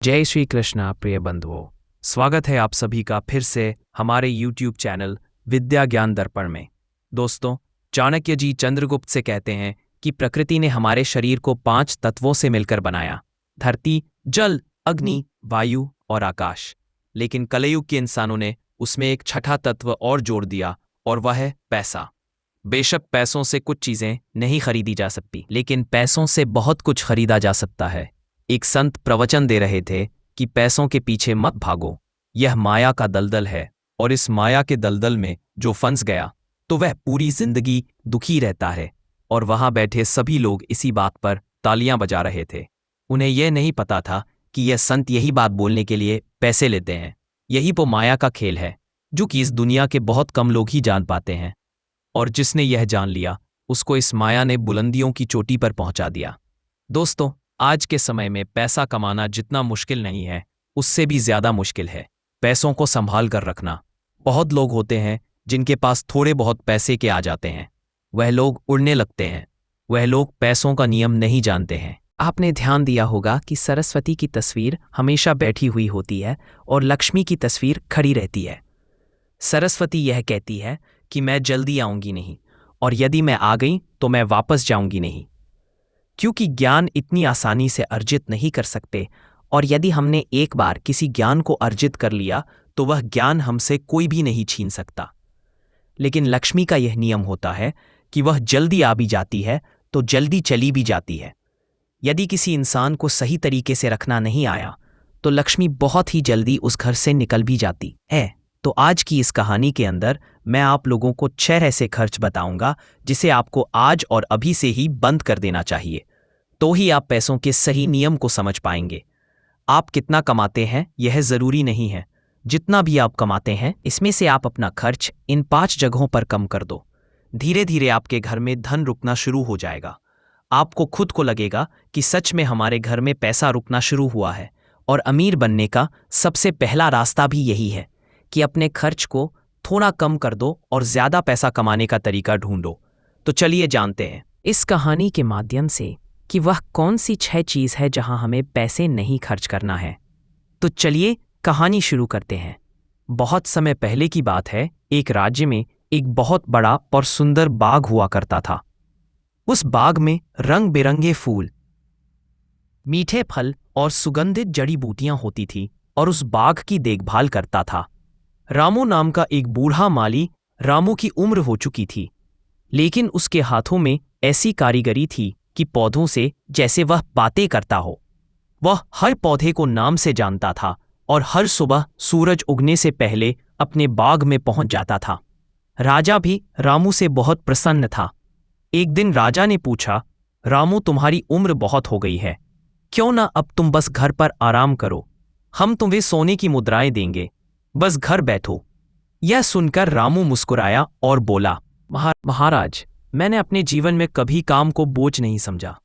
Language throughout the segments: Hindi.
जय श्री कृष्णा प्रिय बंधुओं। स्वागत है आप सभी का फिर से हमारे YouTube चैनल विद्या ज्ञान दर्पण में। दोस्तों, चाणक्य जी चंद्रगुप्त से कहते हैं कि प्रकृति ने हमारे शरीर को 5 तत्वों से मिलकर बनाया: धरती, जल, अग्नि, वायु और आकाश। लेकिन कलयुग के इंसानों ने उसमें एक छठा तत्व और जोड़ दिया, और वह है पैसा। बेशक पैसों से कुछ चीजें नहीं खरीदी जा सकती, लेकिन पैसों से बहुत कुछ खरीदा जा सकता है। एक संत प्रवचन दे रहे थे कि पैसों के पीछे मत भागो, यह माया का दलदल है, और इस माया के दलदल में जो फंस गया तो वह पूरी जिंदगी दुखी रहता है। और वहां बैठे सभी लोग इसी बात पर तालियां बजा रहे थे। उन्हें यह नहीं पता था कि यह संत यही बात बोलने के लिए पैसे लेते हैं। यही वो माया का खेल है जो कि इस दुनिया के बहुत कम लोग ही जान पाते हैं, और जिसने यह जान लिया उसको इस माया ने बुलंदियों की चोटी पर पहुंचा दिया। दोस्तों, आज के समय में पैसा कमाना जितना मुश्किल नहीं है, उससे भी ज्यादा मुश्किल है पैसों को संभाल कर रखना। बहुत लोग होते हैं जिनके पास थोड़े बहुत पैसे के आ जाते हैं, वह लोग उड़ने लगते हैं। वह लोग पैसों का नियम नहीं जानते हैं। आपने ध्यान दिया होगा कि सरस्वती की तस्वीर हमेशा बैठी हुई होती है और लक्ष्मी की तस्वीर खड़ी रहती है। सरस्वती यह कहती है कि मैं जल्दी आऊंगी नहीं, और यदि मैं आ गई तो मैं वापस जाऊंगी नहीं, क्योंकि ज्ञान इतनी आसानी से अर्जित नहीं कर सकते, और यदि हमने एक बार किसी ज्ञान को अर्जित कर लिया तो वह ज्ञान हमसे कोई भी नहीं छीन सकता। लेकिन लक्ष्मी का यह नियम होता है कि वह जल्दी आ भी जाती है तो जल्दी चली भी जाती है। यदि किसी इंसान को सही तरीके से रखना नहीं आया तो लक्ष्मी बहुत ही जल्दी उस घर से निकल भी जाती है। तो आज की इस कहानी के अंदर मैं आप लोगों को 6 ऐसे खर्च बताऊंगा जिसे आपको आज और अभी से ही बंद कर देना चाहिए, तो ही आप पैसों के सही नियम को समझ पाएंगे। आप कितना कमाते हैं यह जरूरी नहीं है, जितना भी आप कमाते हैं इसमें से आप अपना खर्च इन 5 जगहों पर कम कर दो। धीरे धीरे आपके घर में धन रुकना शुरू हो जाएगा। आपको खुद को लगेगा कि सच में हमारे घर में पैसा रुकना शुरू हुआ है। और अमीर बनने का सबसे पहला रास्ता भी यही है कि अपने खर्च को थोड़ा कम कर दो और ज्यादा पैसा कमाने का तरीका ढूंढो। तो चलिए जानते हैं इस कहानी के माध्यम से कि वह कौन सी 6 चीज है जहां हमें पैसे नहीं खर्च करना है। तो चलिए कहानी शुरू करते हैं। बहुत समय पहले की बात है, एक राज्य में एक बहुत बड़ा और सुंदर बाग हुआ करता था। उस बाग में रंग बिरंगे फूल, मीठे फल और सुगंधित जड़ी बूटियां होती थी, और उस बाग की देखभाल करता था रामू नाम का एक बूढ़ा माली। रामू की उम्र हो चुकी थी, लेकिन उसके हाथों में ऐसी कारीगरी थी कि पौधों से जैसे वह बातें करता हो। वह हर पौधे को नाम से जानता था और हर सुबह सूरज उगने से पहले अपने बाग में पहुंच जाता था। राजा भी रामू से बहुत प्रसन्न था। एक दिन राजा ने पूछा, रामू तुम्हारी उम्र बहुत हो गई है, क्यों ना अब तुम बस घर पर आराम करो, हम तुम्हें सोने की मुद्राएं देंगे, बस घर बैठो। यह सुनकर रामू मुस्कुराया और बोला, महाराज, मैंने अपने जीवन में कभी काम को बोझ नहीं समझा।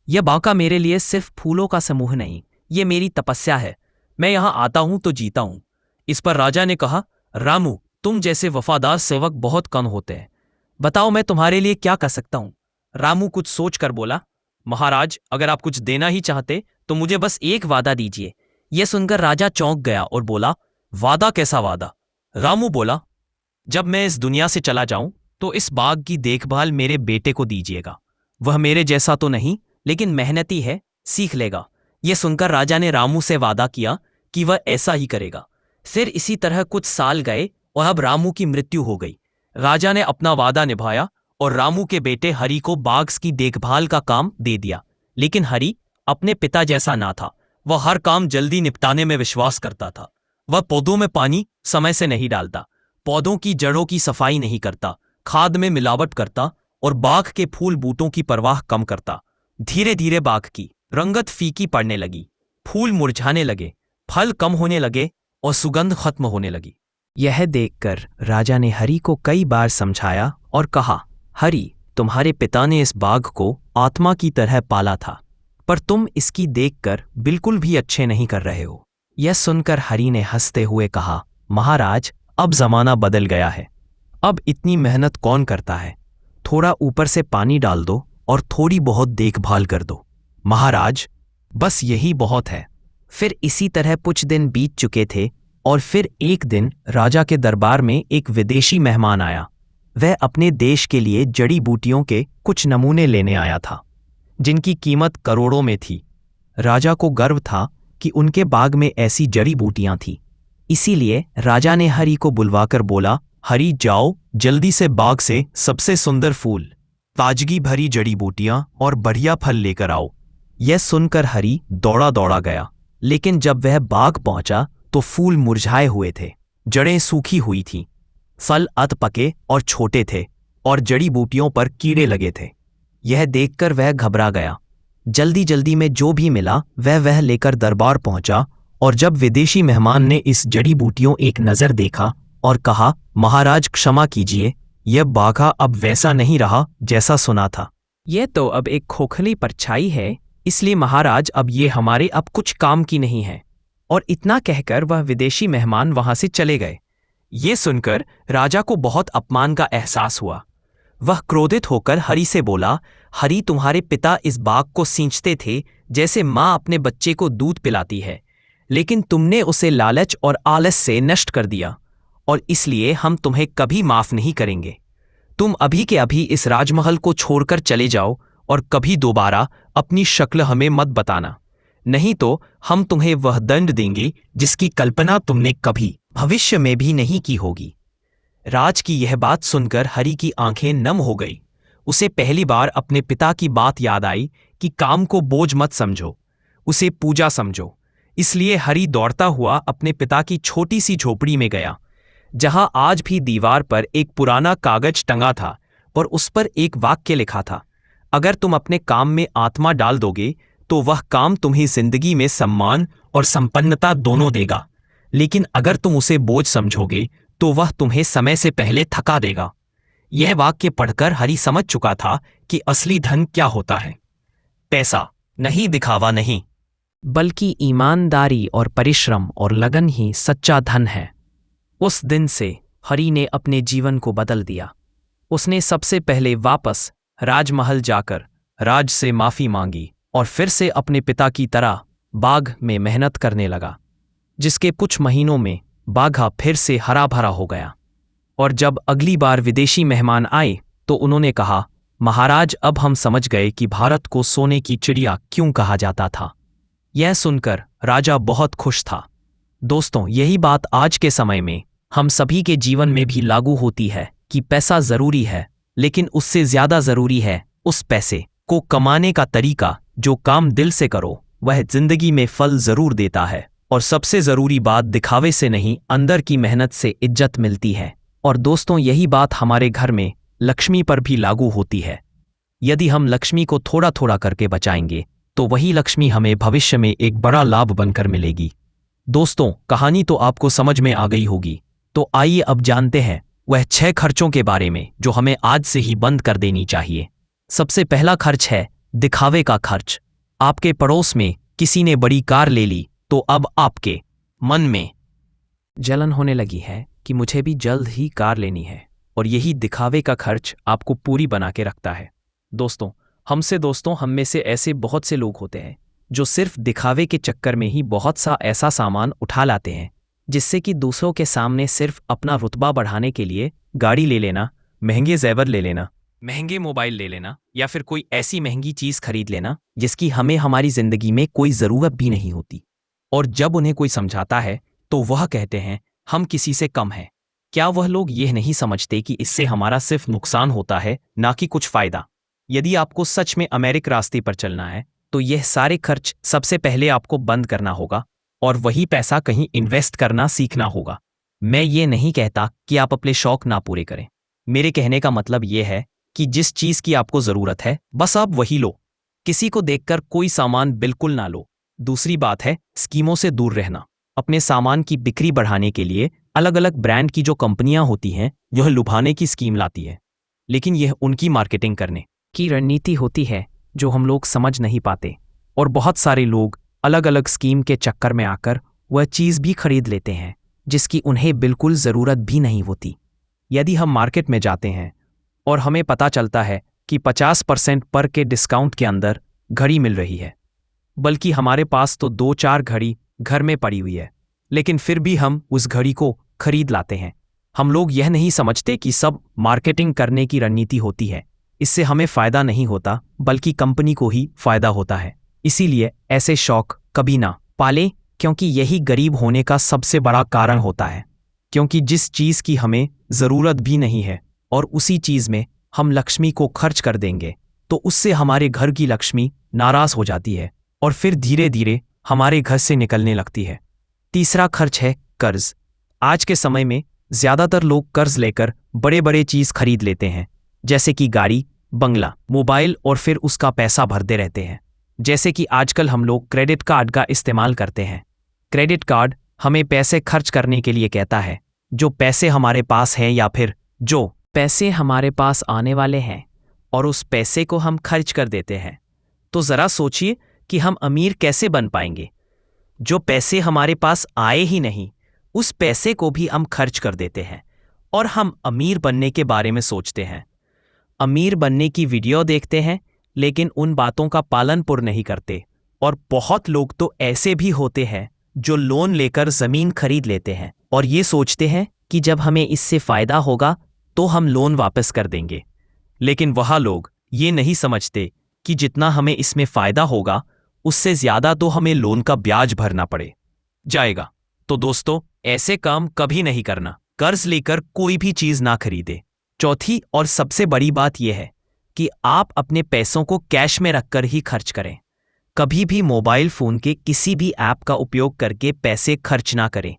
यह बाग मेरे लिए सिर्फ फूलों का समूह नहीं, ये मेरी तपस्या है। मैं यहां आता हूं तो जीता हूं। इस पर राजा ने कहा, रामू, तुम जैसे वफादार सेवक बहुत कम होते हैं, बताओ मैं तुम्हारे लिए क्या कर सकता हूं। रामू कुछ सोचकर बोला, महाराज, अगर आप कुछ देना ही चाहते तो मुझे बस एक वादा दीजिए। यह सुनकर राजा चौंक गया और बोला, वादा? कैसा वादा? रामू बोला, जब मैं इस दुनिया से चला जाऊं तो इस बाग की देखभाल मेरे बेटे को दीजिएगा। वह मेरे जैसा तो नहीं, लेकिन मेहनती है, सीख लेगा। यह सुनकर राजा ने रामू से वादा किया कि वह ऐसा ही करेगा। फिर इसी तरह कुछ साल गए और अब रामू की मृत्यु हो गई। राजा ने अपना वादा निभाया और रामू के बेटे हरि को बाग की देखभाल का काम दे दिया। लेकिन हरि अपने पिता जैसा ना था। वह हर काम जल्दी निपटाने में विश्वास करता था। वह पौधों में पानी समय से नहीं डालता, पौधों की जड़ों की सफाई नहीं करता, खाद में मिलावट करता और बाग के फूल बूटों की परवाह कम करता। धीरे धीरे बाग की रंगत फीकी पड़ने लगी, फूल मुरझाने लगे, फल कम होने लगे और सुगंध खत्म होने लगी। यह देखकर राजा ने हरि को कई बार समझाया और कहा, हरि, तुम्हारे पिता ने इस बाग को आत्मा की तरह पाला था, पर तुम इसकी देखकर बिल्कुल भी अच्छे नहीं कर रहे हो। यह सुनकर हरि ने हंसते हुए कहा, महाराज, अब जमाना बदल गया है, अब इतनी मेहनत कौन करता है। थोड़ा ऊपर से पानी डाल दो और थोड़ी बहुत देखभाल कर दो। महाराज, बस यही बहुत है। फिर इसी तरह कुछ दिन बीत चुके थे और फिर एक दिन राजा के दरबार में एक विदेशी मेहमान आया। वह अपने देश के लिए जड़ी बूटियों के कुछ नमूने लेने आया था, जिनकी कीमत करोड़ों में थी। राजा को गर्व था कि उनके बाग में ऐसी जड़ी बूटियां थीं। इसीलिए राजा ने हरि को बुलवाकर बोला, हरि जाओ जल्दी से बाग से सबसे सुंदर फूल, ताजगी भरी जड़ी बूटियां और बढ़िया फल लेकर आओ। यह सुनकर हरि दौड़ा दौड़ा गया, लेकिन जब वह बाग पहुंचा तो फूल मुरझाए हुए थे, जड़ें सूखी हुई थीं, फल अध पके और छोटे थे और जड़ी बूटियों पर कीड़े लगे थे। यह देखकर वह घबरा गया। जल्दी जल्दी में जो भी मिला वह लेकर दरबार पहुंचा, और जब विदेशी मेहमान ने इस जड़ी बूटियों एक नज़र देखा और कहा, महाराज क्षमा कीजिए, यह बागा अब वैसा नहीं रहा जैसा सुना था। यह तो अब एक खोखली परछाई है, इसलिए महाराज अब ये हमारे अब कुछ काम की नहीं है। और इतना कहकर वह विदेशी मेहमान वहां से चले गए। ये सुनकर राजा को बहुत अपमान का एहसास हुआ। वह क्रोधित होकर हरि से बोला, हरि तुम्हारे पिता इस बाग को सींचते थे जैसे माँ अपने बच्चे को दूध पिलाती है, लेकिन तुमने उसे लालच और आलस से नष्ट कर दिया, और इसलिए हम तुम्हें कभी माफ नहीं करेंगे। तुम अभी के अभी इस राजमहल को छोड़कर चले जाओ और कभी दोबारा अपनी शक्ल हमें मत बताना, नहीं तो हम तुम्हें वह दंड देंगे जिसकी कल्पना तुमने कभी भविष्य में भी नहीं की होगी। राज की यह बात सुनकर हरि की आंखें नम हो गई। उसे पहली बार अपने पिता की बात याद आई कि काम को बोझ मत समझो, उसे पूजा समझो। इसलिए हरि दौड़ता हुआ अपने पिता की छोटी सी झोपड़ी में गया, जहां आज भी दीवार पर एक पुराना कागज टंगा था और उस पर एक वाक्य लिखा था, अगर तुम अपने काम में आत्मा डाल दोगे तो वह काम तुम्हें जिंदगी में सम्मान और संपन्नता दोनों देगा, लेकिन अगर तुम उसे बोझ समझोगे तो वह तुम्हें समय से पहले थका देगा। यह वाक्य पढ़कर हरि समझ चुका था कि असली धन क्या होता है। पैसा नहीं, दिखावा नहीं, बल्कि ईमानदारी और परिश्रम और लगन ही सच्चा धन है। उस दिन से हरि ने अपने जीवन को बदल दिया। उसने सबसे पहले वापस राजमहल जाकर राज से माफी मांगी और फिर से अपने पिता की तरह बाग में मेहनत करने लगा, जिसके कुछ महीनों में बागा फिर से हरा भरा हो गया। और जब अगली बार विदेशी मेहमान आए तो उन्होंने कहा, महाराज अब हम समझ गए कि भारत को सोने की चिड़िया क्यों कहा जाता था। यह सुनकर राजा बहुत खुश था। दोस्तों, यही बात आज के समय में हम सभी के जीवन में भी लागू होती है कि पैसा जरूरी है, लेकिन उससे ज्यादा जरूरी है उस पैसे को कमाने का तरीका। जो काम दिल से करो वह जिंदगी में फल जरूर देता है, और सबसे जरूरी बात, दिखावे से नहीं, अंदर की मेहनत से इज्जत मिलती है। और दोस्तों, यही बात हमारे घर में लक्ष्मी पर भी लागू होती है। यदि हम लक्ष्मी को थोड़ा थोड़ा करके बचाएंगे तो वही लक्ष्मी हमें भविष्य में एक बड़ा लाभ बनकर मिलेगी। दोस्तों, कहानी तो आपको समझ में आ गई होगी, तो आइए अब जानते हैं वह 6 खर्चों के बारे में जो हमें आज से ही बंद कर देनी चाहिए। सबसे पहला खर्च है दिखावे का खर्च। आपके पड़ोस में किसी ने बड़ी कार ले ली तो अब आपके मन में जलन होने लगी है कि मुझे भी जल्द ही कार लेनी है, और यही दिखावे का खर्च आपको पूरी बना के रखता है। दोस्तों, हम में से ऐसे बहुत से लोग होते हैं जो सिर्फ दिखावे के चक्कर में ही बहुत सा ऐसा सामान उठा लाते हैं, जिससे कि दूसरों के सामने सिर्फ अपना रुतबा बढ़ाने के लिए गाड़ी ले लेना, महंगे जेवर ले लेना, महंगे मोबाइल ले लेना, या फिर कोई ऐसी महंगी चीज खरीद लेना जिसकी हमें हमारी जिंदगी में कोई जरूरत भी नहीं होती। और जब उन्हें कोई समझाता है तो वह कहते हैं हम किसी से कम हैं। क्या वह लोग यह नहीं समझते कि इससे हमारा सिर्फ नुकसान होता है, ना कि कुछ फायदा। यदि आपको सच में अमेरिक रास्ते पर चलना है तो यह सारे खर्च सबसे पहले आपको बंद करना होगा और वही पैसा कहीं इन्वेस्ट करना सीखना होगा। मैं ये नहीं कहता कि आप अपने शौक ना पूरे करें। मेरे कहने का मतलब यह है कि जिस चीज की आपको जरूरत है बस आप वही लो। किसी को देखकर कोई सामान बिल्कुल ना लो। दूसरी बात है स्कीमों से दूर रहना। अपने सामान की बिक्री बढ़ाने के लिए अलग अलग ब्रांड की जो कंपनियां होती हैं यह लुभाने की स्कीम लाती है, लेकिन यह उनकी मार्केटिंग करने की रणनीति होती है जो हम लोग समझ नहीं पाते, और बहुत सारे लोग अलग अलग स्कीम के चक्कर में आकर वह चीज़ भी खरीद लेते हैं जिसकी उन्हें बिल्कुल ज़रूरत भी नहीं होती। यदि हम मार्केट में जाते हैं और हमें पता चलता है कि 50% पर के डिस्काउंट के अंदर घड़ी मिल रही है, बल्कि हमारे पास तो 2-4 घड़ी घर में पड़ी हुई है, लेकिन फिर भी हम उस घड़ी को खरीद लाते हैं। हम लोग यह नहीं समझते कि सब मार्केटिंग करने की रणनीति होती है। इससे हमें फायदा नहीं होता, बल्कि कंपनी को ही फायदा होता है। इसीलिए ऐसे शौक कभी ना पालें, क्योंकि यही गरीब होने का सबसे बड़ा कारण होता है। क्योंकि जिस चीज़ की हमें ज़रूरत भी नहीं है और उसी चीज़ में हम लक्ष्मी को खर्च कर देंगे, तो उससे हमारे घर की लक्ष्मी नाराज़ हो जाती है और फिर धीरे धीरे हमारे घर से निकलने लगती है। तीसरा खर्च है कर्ज। आज के समय में ज़्यादातर लोग कर्ज लेकर बड़े बड़े चीज़ खरीद लेते हैं, जैसे कि गाड़ी, बंगला, मोबाइल, और फिर उसका पैसा भरते रहते हैं। जैसे कि आजकल हम लोग क्रेडिट कार्ड का इस्तेमाल करते हैं। क्रेडिट कार्ड हमें पैसे खर्च करने के लिए कहता है, जो पैसे हमारे पास हैं या फिर जो पैसे हमारे पास आने वाले हैं, और उस पैसे को हम खर्च कर देते हैं। तो ज़रा सोचिए कि हम अमीर कैसे बन पाएंगे। जो पैसे हमारे पास आए ही नहीं, उस पैसे को भी हम खर्च कर देते हैं और हम अमीर बनने के बारे में सोचते हैं। अमीर बनने की वीडियो देखते हैं, लेकिन उन बातों का पालन पूर्ण नहीं करते। और बहुत लोग तो ऐसे भी होते हैं जो लोन लेकर ज़मीन खरीद लेते हैं और ये सोचते हैं कि जब हमें इससे फ़ायदा होगा तो हम लोन वापस कर देंगे। लेकिन वह लोग ये नहीं समझते कि जितना हमें इसमें फ़ायदा होगा, उससे ज़्यादा तो हमें लोन का ब्याज भरना पड़े जाएगा। तो दोस्तों, ऐसे काम कभी नहीं करना। कर्ज लेकर कोई भी चीज़ ना खरीदे। चौथी और सबसे बड़ी बात यह है कि आप अपने पैसों को कैश में रखकर ही खर्च करें। कभी भी मोबाइल फ़ोन के किसी भी ऐप का उपयोग करके पैसे खर्च ना करें।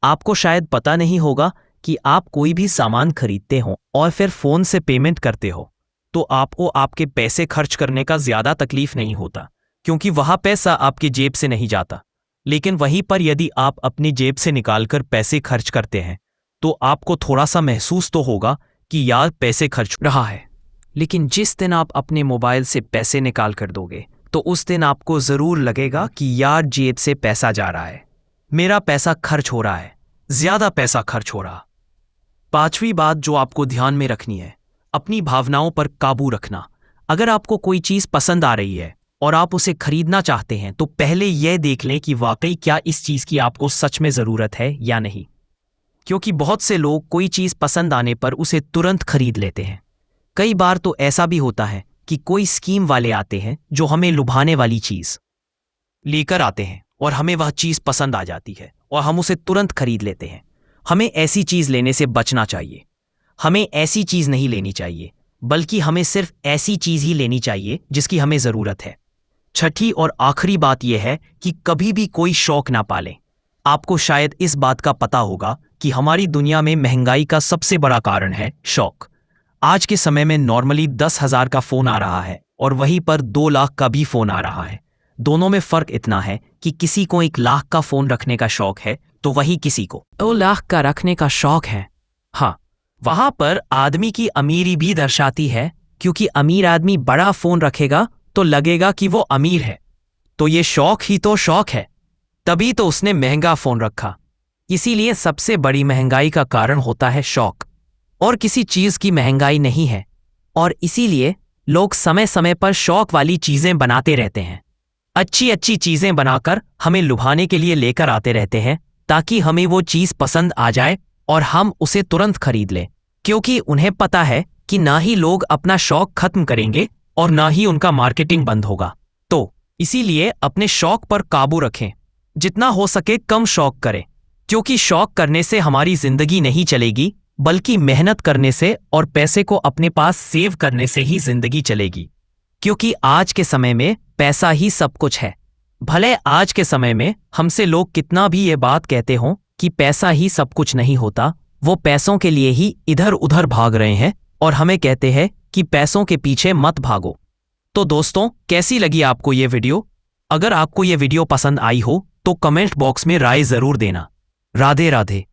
आपको शायद पता नहीं होगा कि आप कोई भी सामान खरीदते हो और फिर फ़ोन से पेमेंट करते हो, तो आपको आपके पैसे खर्च करने का ज़्यादा तकलीफ नहीं होता, क्योंकि वह पैसा आपकी जेब से नहीं जाता। लेकिन वहीं पर यदि आप अपनी जेब से निकालकर पैसे खर्च करते हैं, तो आपको थोड़ा सा महसूस तो होगा कि यार पैसे खर्च रहा है। लेकिन जिस दिन आप अपने मोबाइल से पैसे निकाल कर दोगे, तो उस दिन आपको ज़रूर लगेगा कि यार जेब से पैसा जा रहा है, मेरा पैसा खर्च हो रहा है, ज़्यादा पैसा खर्च हो रहा। पांचवी बात जो आपको ध्यान में रखनी है, अपनी भावनाओं पर काबू रखना। अगर आपको कोई चीज़ पसंद आ रही है और आप उसे खरीदना चाहते हैं, तो पहले यह देख लें कि वाकई क्या इस चीज़ की आपको सच में ज़रूरत है या नहीं। क्योंकि बहुत से लोग कोई चीज़ पसंद आने पर उसे तुरंत खरीद लेते हैं। कई बार तो ऐसा भी होता है कि कोई स्कीम वाले आते हैं जो हमें लुभाने वाली चीज़ लेकर आते हैं और हमें वह चीज़ पसंद आ जाती है और हम उसे तुरंत खरीद लेते हैं। हमें ऐसी चीज़ लेने से बचना चाहिए। हमें ऐसी चीज़ नहीं लेनी चाहिए, बल्कि हमें सिर्फ ऐसी चीज़ ही लेनी चाहिए जिसकी हमें ज़रूरत है। छठी और आखिरी बात यह है कि कभी भी कोई शौक ना पालें। आपको शायद इस बात का पता होगा कि हमारी दुनिया में महंगाई का सबसे बड़ा कारण है शौक। आज के समय में नॉर्मली 10,000 का फ़ोन आ रहा है और वहीं पर 2 लाख का भी फ़ोन आ रहा है। दोनों में फ़र्क इतना है कि किसी को 1 लाख का फ़ोन रखने का शौक है, तो वही किसी को 2 लाख का रखने का शौक है। हाँ, वहाँ पर आदमी की अमीरी भी दर्शाती है, क्योंकि अमीर आदमी बड़ा फ़ोन रखेगा तो लगेगा कि वो अमीर है। तो ये शौक ही तो शौक है, तभी तो उसने महंगा फ़ोन रखा। इसीलिए सबसे बड़ी महंगाई का कारण होता है शौक, और किसी चीज़ की महंगाई नहीं है। और इसीलिए लोग समय समय पर शौक वाली चीज़ें बनाते रहते हैं। अच्छी अच्छी चीज़ें बनाकर हमें लुभाने के लिए लेकर आते रहते हैं, ताकि हमें वो चीज़ पसंद आ जाए और हम उसे तुरंत खरीद लें। क्योंकि उन्हें पता है कि ना ही लोग अपना शौक खत्म करेंगे और ना ही उनका मार्केटिंग बंद होगा। तो इसीलिए अपने शौक पर काबू रखें। जितना हो सके कम शौक करें, क्योंकि शौक करने से हमारी जिंदगी नहीं चलेगी, बल्कि मेहनत करने से और पैसे को अपने पास सेव करने से ही जिंदगी चलेगी। क्योंकि आज के समय में पैसा ही सब कुछ है। भले आज के समय में हमसे लोग कितना भी ये बात कहते हों कि पैसा ही सब कुछ नहीं होता, वो पैसों के लिए ही इधर उधर भाग रहे हैं और हमें कहते हैं कि पैसों के पीछे मत भागो। तो दोस्तों, कैसी लगी आपको ये वीडियो? अगर आपको ये वीडियो पसंद आई हो तो कमेंट बॉक्स में राय जरूर देना। राधे राधे।